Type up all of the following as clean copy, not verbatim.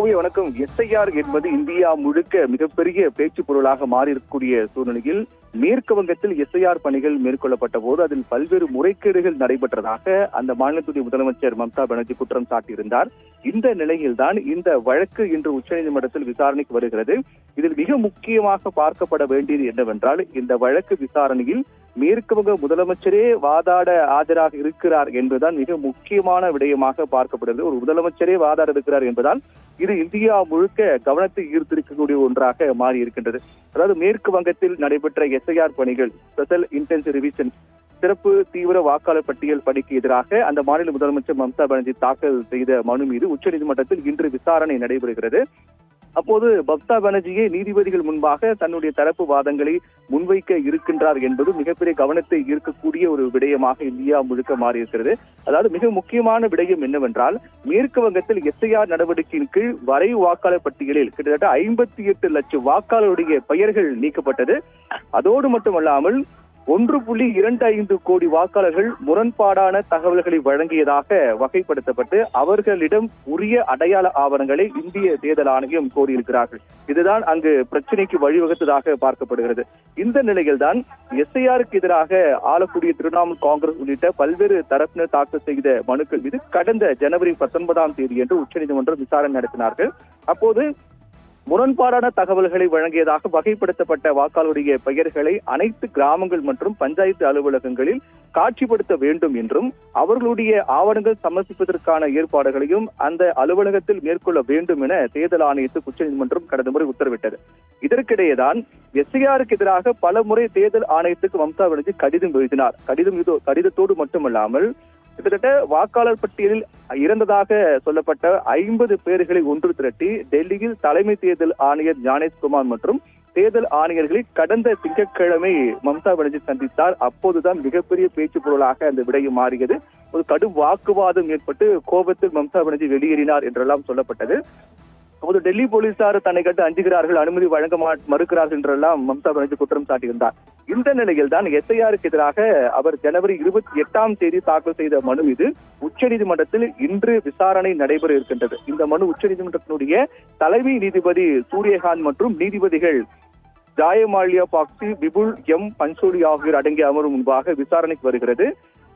வணக்கம். எஸ்ஐஆர் என்பது இந்தியா முழுக்க மிகப்பெரிய பேச்சு பொருளாக மாறியிருக்கக்கூடிய சூழ்நிலையில் மேற்கு வங்கத்தில் எஸ்ஐஆர் பணிகள் மேற்கொள்ளப்பட்ட போது அதில் பல்வேறு முறைகேடுகள் நடைபெற்றதாக அந்த மாநிலத்துடைய முதலமைச்சர் மம்தா பானர்ஜி குற்றம் சாட்டியிருந்தார். இந்த நிலையில்தான் இந்த வழக்கு இன்று உச்சநீதிமன்றத்தில் விசாரணைக்கு வருகிறது. இதில் மிக முக்கியமாக பார்க்கப்பட வேண்டியது என்னவென்றால், இந்த வழக்கு விசாரணையில் மேற்கு வங்க முதலமைச்சரே வாதாட ஆஜராக இருக்கிறார் என்பதுதான் மிக முக்கியமான விடயமாக பார்க்கப்படுகிறது. ஒரு முதலமைச்சரே வாதாட இருக்கிறார் என்பதால் இது இந்தியா முழுக்க கவனத்தை ஈர்த்திருக்கக்கூடிய ஒன்றாக மாறி இருக்கின்றது. அதாவது மேற்கு வங்கத்தில் நடைபெற்ற எஸ்ஐஆர் பணிகள், ஸ்பெஷல் இன்டென்சிவ் ரிவிஷன், சிறப்பு தீவிர வாக்காளர் பட்டியல் பணிக்கு எதிராக அந்த மாநில முதலமைச்சர் மம்தா பானர்ஜி தாக்கல் செய்த மனு மீது உச்சநீதிமன்றத்தில் இன்று விசாரணை நடைபெறுகிறது. அப்போது மம்தா பானர்ஜியை நீதிபதிகள் முன்பாக தன்னுடைய தரப்பு வாதங்களை முன்வைக்க இருக்கின்றார் என்பது மிகப்பெரிய கவனத்தை ஈர்க்கக்கூடிய ஒரு விடயமாக இந்தியா முழுக்க மாறியிருக்கிறது. அதாவது மிக முக்கியமான விடயம் என்னவென்றால், மேற்கு வங்கத்தில் எஸ்ஐஆர் நடவடிக்கையின் கீழ் வரைவு வாக்காளர் பட்டியலில் கிட்டத்தட்ட 58 லட்சம் வாக்காளருடைய பெயர்கள் நீக்கப்பட்டது. அதோடு மட்டுமல்லாமல் 1.25 கோடி வாக்காளர்கள் முரண்பாடான தகவல்களை வழங்கியதாக வகைப்படுத்தப்பட்டு அவர்களிடம் உரிய அடையாள ஆவணங்களை இந்திய தேர்தல் ஆணையம் கோரியிருக்கிறார்கள். இதுதான் அங்கு பிரச்சனைக்கு வழிவகுத்ததாக பார்க்கப்படுகிறது. இந்த நிலையில்தான் எஸ்ஐஆருக்கு எதிராக ஆளக்கூடிய திரிணாமுல் காங்கிரஸ் உள்ளிட்ட பல்வேறு தரப்பினர் தாக்கல் செய்த மனுக்கள் மீது கடந்த ஜனவரி 19ஆம் தேதி என்று உச்சநீதிமன்றம் விசாரணை நடத்தினார்கள். அப்போது முரண்பாடான தகவல்களை வழங்கியதாக வகைப்படுத்தப்பட்ட வாக்காளருடைய பெயர்களை அனைத்து கிராமங்கள் மற்றும் பஞ்சாயத்து அலுவலகங்களில் காட்சிப்படுத்த வேண்டும் என்றும் அவர்களுடைய ஆவணங்கள் சமர்ப்பிப்பதற்கான ஏற்பாடுகளையும் அந்த அலுவலகத்தில் மேற்கொள்ள வேண்டும் என தேர்தல் ஆணையத்துக்கு உச்சநீதிமன்றம் கடந்த முறை உத்தரவிட்டது. இதற்கிடையேதான் எஸ்ஐஆருக்கு எதிராக பல முறை தேர்தல் ஆணையத்துக்கு மம்தா பானர்ஜி கடிதம் எழுதினார். கடிதத்தோடு மட்டுமல்லாமல் கிட்டத்தட்ட வாக்காளர் பட்டியலில் இறந்ததாக சொல்லப்பட்ட 50 பேர்களை ஒன்று திரட்டி டெல்லியில் தலைமை தேர்தல் ஆணையர் ஞானேஷ்குமார் மற்றும் தேர்தல் ஆணையர்களை கடந்த திங்கட்கிழமை மம்தா பானர்ஜி சந்தித்தார். அப்போதுதான் மிகப்பெரிய பேச்சு பொருளாக அந்த விடயம் மாறியது. ஒரு கடும் வாக்குவாதம் ஏற்பட்டு கோபத்தில் மம்தா பானர்ஜி வெளியேறினார் என்றெல்லாம் சொல்லப்பட்டது. அப்போது டெல்லி போலீசார் தன்னை கண்டு அஞ்சுகிறார்கள், அனுமதி வழங்க மறுக்கிறார்கள் என்றெல்லாம் மம்தா பானர்ஜி குற்றம் சாட்டியிருந்தார். இந்த நிலையில் தான் எஸ்ஐஆருக்கு எதிராக அவர் ஜனவரி 28ஆம் தேதி தாக்கல் செய்த மனு மீது உச்சநீதிமன்றத்தில் இன்று விசாரணை நடைபெற இருக்கின்றது. இந்த மனு உச்சநீதிமன்றத்தினுடைய தலைமை நீதிபதி சூரியகாந்த் மற்றும் நீதிபதிகள் ஜாயமாலியா பாக்சி, விபுல் எம் பன்சோலி ஆகியோர் அடங்கிய அமர்வு முன்பாக விசாரணைக்கு வருகிறது.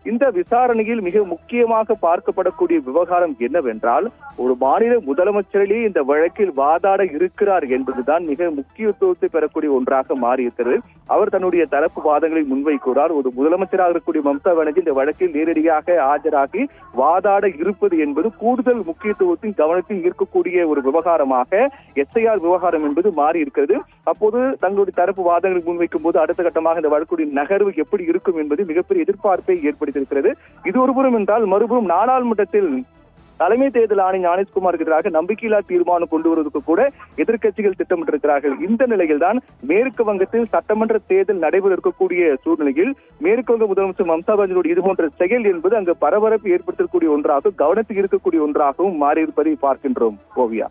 இந்த விசாரணையில் மிக முக்கியமாக பார்க்கப்படக்கூடிய விவகாரம் என்னவென்றால், ஒரு மாநில முதலமைச்சரிலே இந்த வழக்கில் வாதாட இருக்கிறார் என்பதுதான் மிக முக்கியத்துவத்தை பெறக்கூடிய ஒன்றாக மாறியிருக்கிறது. அவர் தன்னுடைய தரப்பு வாதங்களை முன்வைக்கிறார். ஒரு முதலமைச்சராக இருக்கக்கூடிய மம்தா பானர்ஜி இந்த வழக்கில் நேரடியாக ஆஜராகி வாதாட இருப்பது என்பது கூடுதல் முக்கியத்துவத்தின் கவனத்தில் ஈர்க்கக்கூடிய ஒரு விவகாரமாக எஸ்ஐஆர் விவகாரம் என்பது மாறி இருக்கிறது. அப்போது தங்களுடைய தரப்பு வாதங்களை முன்வைக்கும் போது அடுத்த கட்டமாக இந்த வழக்குடைய நகர்வு எப்படி இருக்கும் என்பது மிகப்பெரிய எதிர்பார்ப்பை ஏற்படுத்தியிருக்கிறது. இது ஒருபுறம் என்றால், மறுபுறம் நாடாளுமன்றத்தில் தலைமை தேர்தல் ஆணையர் ஞானேஷ்குமாருக்கு எதிராக நம்பிக்கையில்லா தீர்மானம் கொண்டு வருவதற்கு கூட எதிர்க்கட்சிகள் திட்டமிட்டிருக்கிறார்கள். இந்த நிலையில்தான் மேற்கு வங்கத்தில் சட்டமன்ற தேர்தல் நடைபெற இருக்கக்கூடிய சூழ்நிலையில் மேற்கு வங்க முதலமைச்சர் மம்தா பானர்ஜியுடைய இதுபோன்ற செயல் என்பது அங்கு பரபரப்பு ஏற்படுத்தக்கூடிய ஒன்றாகவும் கவனத்தில் இருக்கக்கூடிய ஒன்றாகவும் மாறியிருப்பதை பார்க்கின்றோம். ஓவியா.